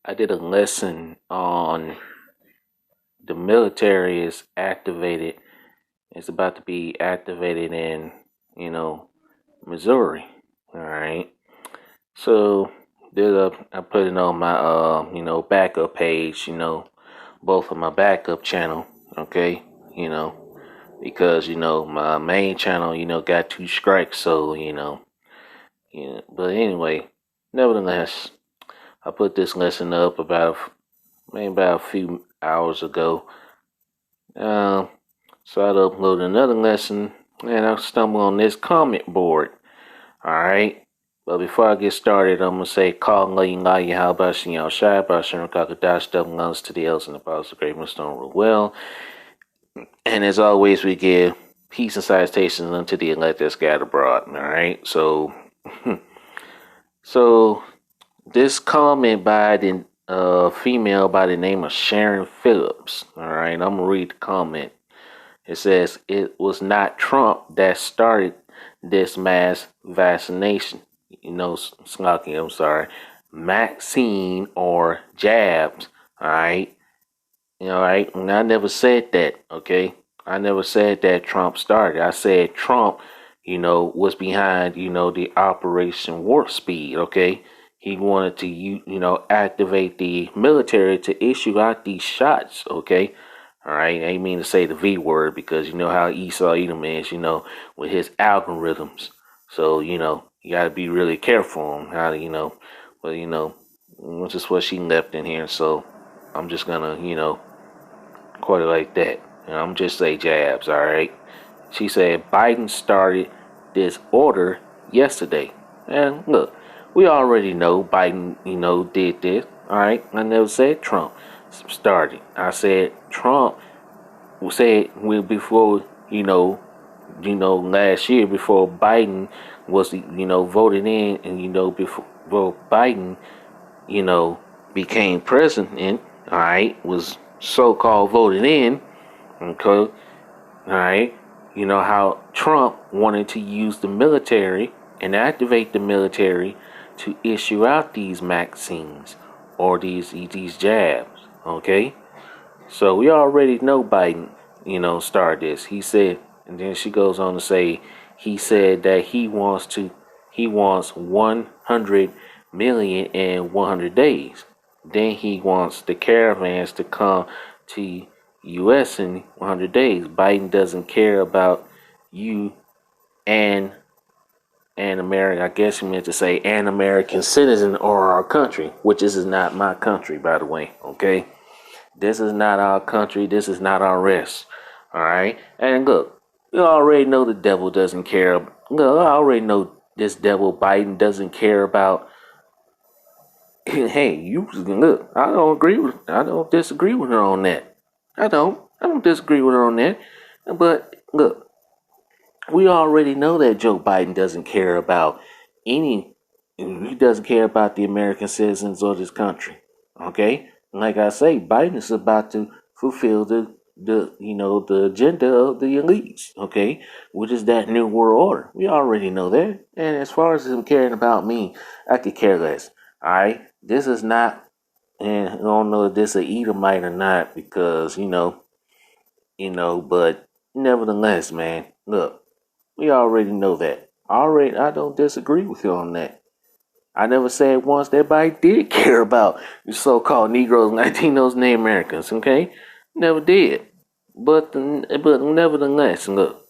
I did a lesson on the military is activated. It's about to be activated in, you know, Missouri. All right. So I put it on my backup page, both of my backup channel, okay? You know, because my main channel, got two strikes, so, but anyway, nevertheless, I put this lesson up maybe about a few hours ago. Uh, so I'd upload another lesson and I stumble on this comment board. Alright. But before I get started, I'm gonna say call Laying how about y'all shy about Sharon Kakadash, double lungs to the L's and the powers of great stone rule well. And as always, we give peace and salutations unto the elect that scattered abroad. Alright. So this comment by the female by the name of Sharon Phillips. Alright, I'm gonna read the comment. It says it was not Trump that started this mass vaccination. Snarky, I'm sorry. Vaccine or jabs. All right. All right. And I never said that. Okay. I never said that Trump started. I said Trump, was behind, the Operation Warp Speed. Okay. He wanted to, activate the military to issue out these shots. Okay. All right, I ain't mean to say the V word because you know how Esau Edom is, with his algorithms. So, you got to be really careful on how to, but, which is what she left in here. So I'm just going to, quote it like that. And I'm just say jabs, all right? She said Biden started this order yesterday. And look, we already know Biden, did this, all right? I never said Trump started. I said Trump said before last year before Biden was voted in, and before Biden you know became president, all right, was so-called voted in, okay, all right. You know how Trump wanted to use the military and activate the military to issue out these vaccines or these jabs, okay? So we already know Biden, started this. He said, and then she goes on to say, he said that he wants 100 million in 100 days. Then he wants the caravans to come to U.S. in 100 days. Biden doesn't care about you and America. I guess he meant to say an American citizen or our country, which this is not my country, by the way. Okay. This is not our country. This is not our rest. All right. And look, you already know the devil doesn't care. Look, I already know this devil Biden doesn't care about. Hey, you look. I don't disagree with her on that. I don't. I don't disagree with her on that. But look, we already know that Joe Biden doesn't care about any. He doesn't care about the American citizens or this country. Okay, like I say, Biden is about to fulfill the agenda of the elites. Okay, which is that new world order. We already know that. And as far as him caring about me, I could care less. All right, this is not. And I don't know if this is a Edomite or not because but nevertheless, man, look. We already know that. I don't disagree with you on that. I never said once that Biden did care about the so-called Negroes, Latinos, and Native Americans. Okay, never did. But nevertheless, look,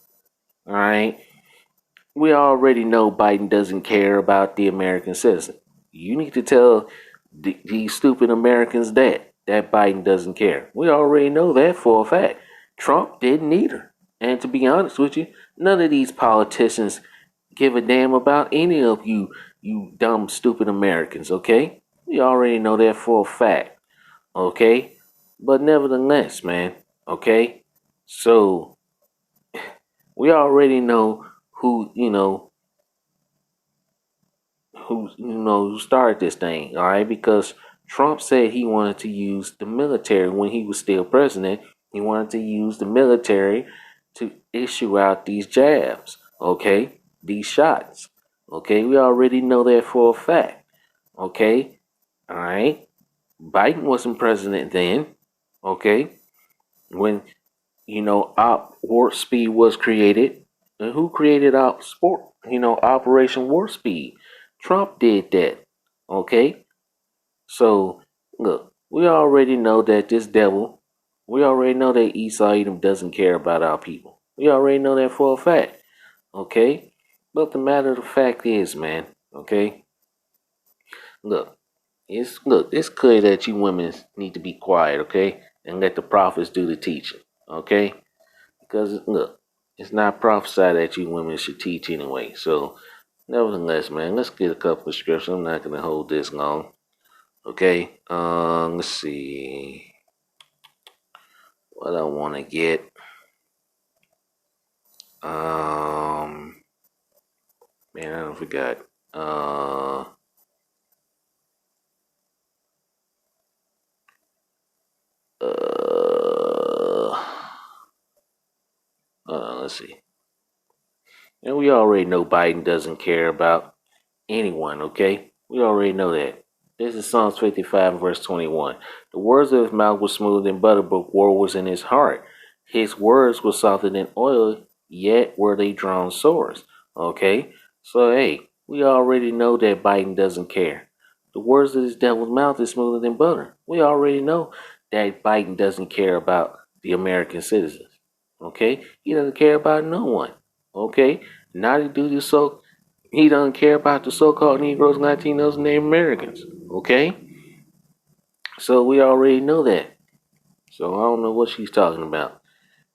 all right. We already know Biden doesn't care about the American citizen. You need to tell these stupid Americans that Biden doesn't care. We already know that for a fact. Trump didn't either. And to be honest with you, none of these politicians give a damn about any of you dumb, stupid Americans, okay? We already know that for a fact, okay? But nevertheless, man, okay? So, we already know who, who started this thing, all right? Because Trump said he wanted to use the military when he was still president. He wanted to use the military to issue out these jabs, okay? These shots, okay? We already know that for a fact, okay? All right? Biden wasn't president then, okay? When Op Warp Speed was created, and who created Operation Warp Speed? Trump did that, okay? So look, we already know that this devil, we already know that Esau Edom doesn't care about our people. We already know that for a fact, okay? But the matter of the fact is, man, okay? Look, it's clear that you women need to be quiet, okay, and let the prophets do the teaching, okay? Because look, it's not prophesied that you women should teach anyway. So, nevertheless, man, let's get a couple of scriptures. I'm not gonna hold this long, okay? Let's see what I want to get. Man, I don't forgot. Uh, let's see. And we already know Biden doesn't care about anyone, okay? We already know that. This is Psalms 55 verse 21. The words of his mouth were smooth and butter, but war was in his heart. His words were softer than oil, yet were they drawn swords. Okay? So, hey, we already know that Biden doesn't care. The words of this devil's mouth is smoother than butter. We already know that Biden doesn't care about the American citizens. Okay? He doesn't care about no one. Okay? Now to do this so he doesn't care about the so-called Negroes, Latinos, and Native Americans. Okay? So we already know that. So I don't know what she's talking about.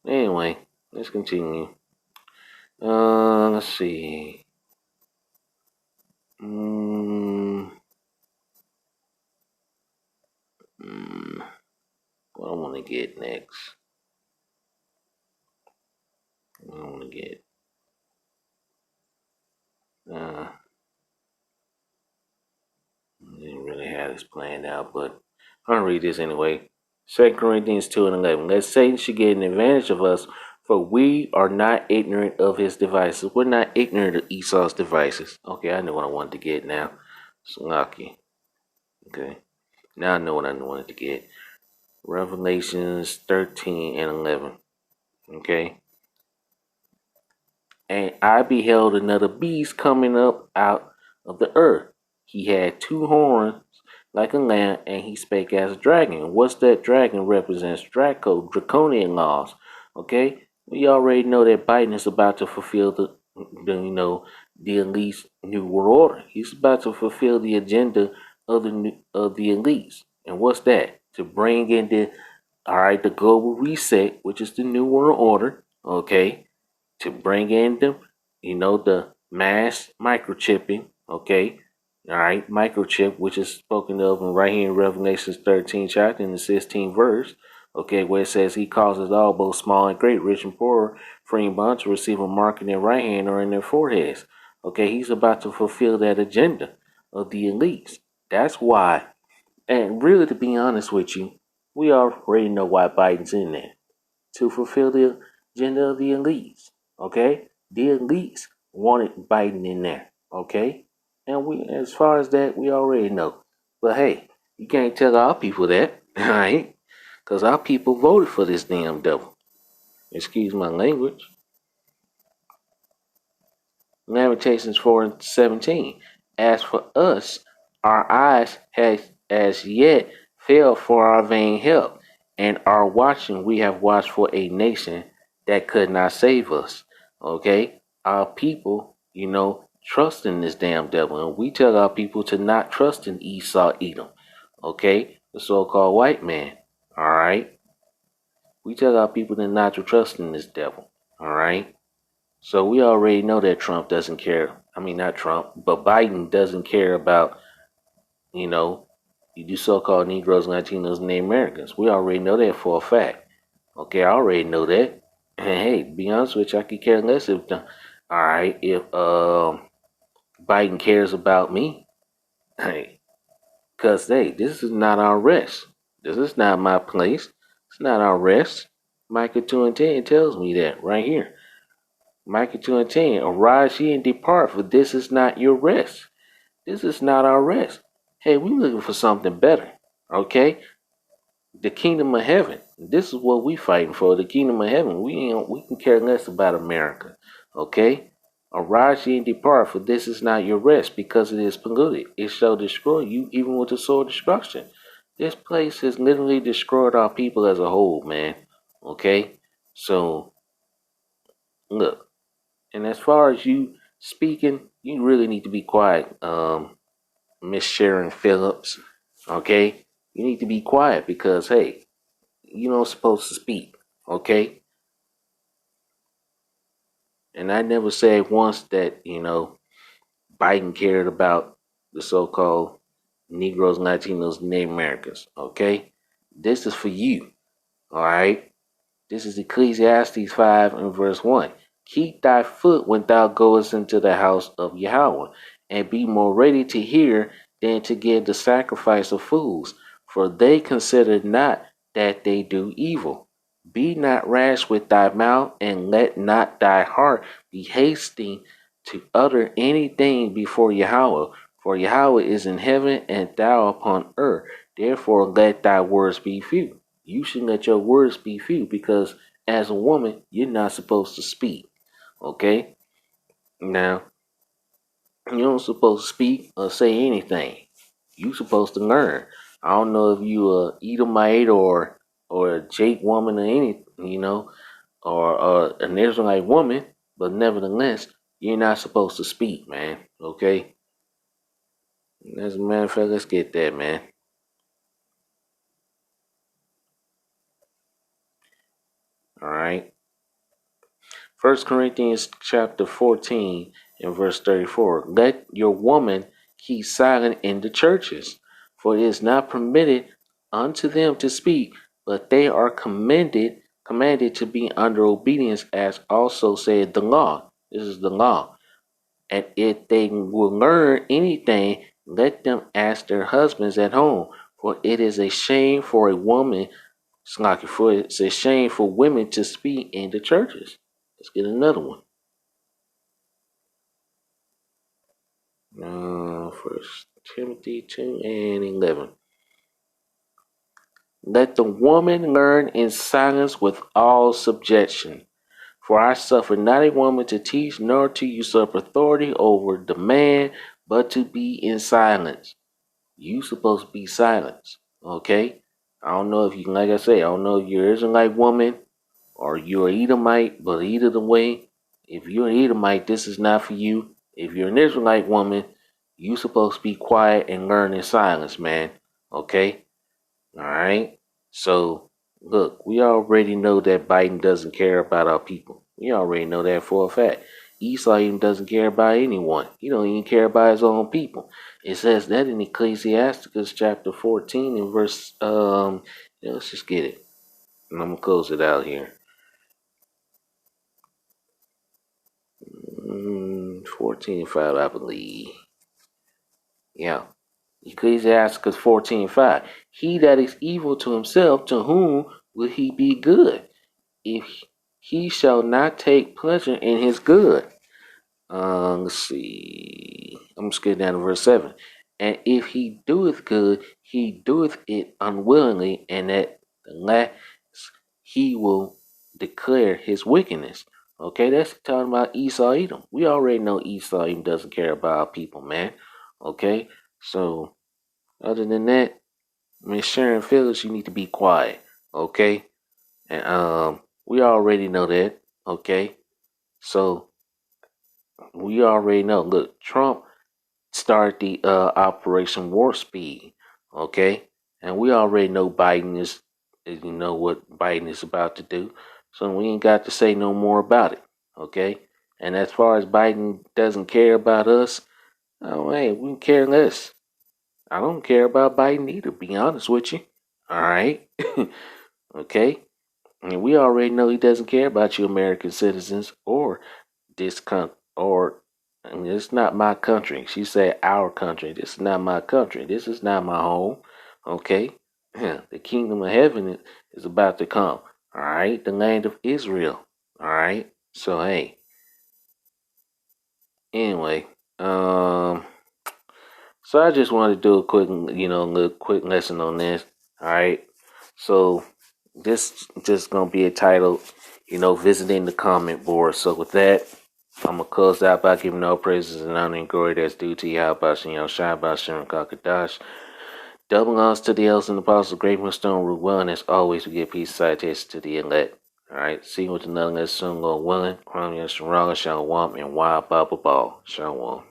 Anyway, let's continue. Let's see. What I want to get next? What I want to get? I didn't really have this planned out, but I'm gonna read this anyway. 2 Corinthians 2 and 11. Lest Satan should get an advantage of us, for we are not ignorant of his devices. We're not ignorant of Esau's devices. Okay, I know what I wanted to get now. Slocky. Okay. Now I know what I wanted to get. Revelations 13 and 11. Okay. And I beheld another beast coming up out of the earth. He had 2 horns like a lamb, and he spake as a dragon. What's that dragon represents? Draconian laws. Okay, we already know that Biden is about to fulfill the elite's new world order. He's about to fulfill the agenda of the elites. And what's that? To bring in the global reset, which is the new world order. Okay, to bring in the mass microchipping, okay? All right, microchip, which is spoken of right here in Revelation 13 chapter in the 16th verse, okay, where it says he causes all, both small and great, rich and poor, free and bond, to receive a mark in their right hand or in their foreheads. Okay, he's about to fulfill that agenda of the elites. That's why, and really to be honest with you, we already know why Biden's in there. To fulfill the agenda of the elites. Okay? The elites wanted Biden in there. Okay? And as far as that, we already know. But hey, you can't tell our people that, right? Because our people voted for this damn devil. Excuse my language. Lamentations 4 and 17. As for us, our eyes has as yet failed for our vain help, and our watching we have watched for a nation that could not save us. Okay? Our people, trust in this damn devil, and we tell our people to not trust in Esau Edom. Okay? The so-called white man. Alright? We tell our people to not to trust in this devil. Alright? So we already know that Trump doesn't care. I mean, not Trump, but Biden doesn't care about, you know, you so-called Negroes, Latinos, and Native Americans. We already know that for a fact. Okay, I already know that. And hey, to be honest with you, I could care less if, Biden cares about me. Hey, because, hey, this is not our rest. This is not my place. It's not our rest. Micah 2 and 10 tells me that right here. Micah 2 and 10, arise ye and depart, for this is not your rest. This is not our rest. Hey, we're looking for something better. Okay, the kingdom of heaven. This is what we fighting for. The kingdom of heaven. We can care less about America. Okay. Arise ye and depart, for this is not your rest, because it is polluted. It shall destroy you, even with the sword of destruction. This place has literally destroyed our people as a whole, man. Okay. So look, and as far as you speaking, you really need to be quiet, Miss Sharon Phillips. Okay. You need to be quiet because hey, you don't supposed to speak, okay? And I never said once that, Biden cared about the so-called Negroes, Latinos, Native Americans, okay? This is for you, all right? This is Ecclesiastes 5 and verse 1. Keep thy foot when thou goest into the house of Yahweh, and be more ready to hear than to give the sacrifice of fools, for they consider not that they do evil. Be not rash with thy mouth, and let not thy heart be hasty to utter anything before Yahweh, for Yahweh is in heaven and thou upon earth. Therefore let thy words be few. You should let your words be few because as a woman, you're not supposed to speak. Okay? Now, you don't supposed to speak or say anything. You supposed to learn. I don't know if you a Edomite or a Jake woman or any or an Israelite woman, but nevertheless, you're not supposed to speak, man. Okay? As a matter of fact, let's get that, man. All right. First Corinthians chapter 14 and verse 34. Let your woman keep silent in the churches, for it is not permitted unto them to speak, but they are commanded to be under obedience, as also said the law. This is the law. And if they will learn anything, let them ask their husbands at home, for it is a shame for a woman. It's a shame for women to speak in the churches. Let's get another one. First Timothy 2 and 11. Let the woman learn in silence with all subjection. For I suffer not a woman to teach, nor to usurp authority over the man, but to be in silence. You supposed to be silent, okay? I don't know if you, like I say, I don't know if you're an Israelite woman or you're an Edomite, but either the way, if you're an Edomite, this is not for you. If you're an Israelite woman, you supposed to be quiet and learn in silence, man. Okay? All right? So, look, we already know that Biden doesn't care about our people. We already know that for a fact. Esau even doesn't care about anyone. He don't even care about his own people. It says that in Ecclesiasticus chapter 14 and verse let's just get it. And I'm gonna close it out here. 14:5, I believe. Yeah. Ecclesiasticus 14:5. He that is evil to himself, to whom will he be good? If he shall not take pleasure in his good. Let's see. I'm skipping down to verse 7. And if he doeth good, he doeth it unwillingly, and at the last he will declare his wickedness. Okay, that's talking about Esau Edom. We already know Esau Edom doesn't care about our people, man. Okay, so other than that, Miss Sharon Phillips, you need to be quiet. Okay, and we already know that. Okay, so we already know. Look, Trump started the Operation Warp Speed. Okay, and we already know Biden is you know what Biden is about to do. So we ain't got to say no more about it. Okay, and as far as Biden doesn't care about us, oh hey, we care less. I don't care about Biden either. Be honest with you. All right, okay. And we already know he doesn't care about you American citizens or this or and it's not my country. She said our country. This is not my country. This is not my home. Okay? The kingdom of heaven is about to come. All right? The land of Israel. All right? So hey. Anyway, So I just wanted to do a quick, little quick lesson on this. All right. So this just gonna be a title, visiting the comment board. So with that, I'm gonna close out by giving all praises and honor and glory that's due to Yahweh Shem Shai Bashem Kakadash. Double honors to the elders and apostles, great millstone root well, and as always, we give peace citation to the elect. Alright, see you with another lesson, Lord willing. Crown Yasharala, Shalom, and Wild Baba Ball. Shalom.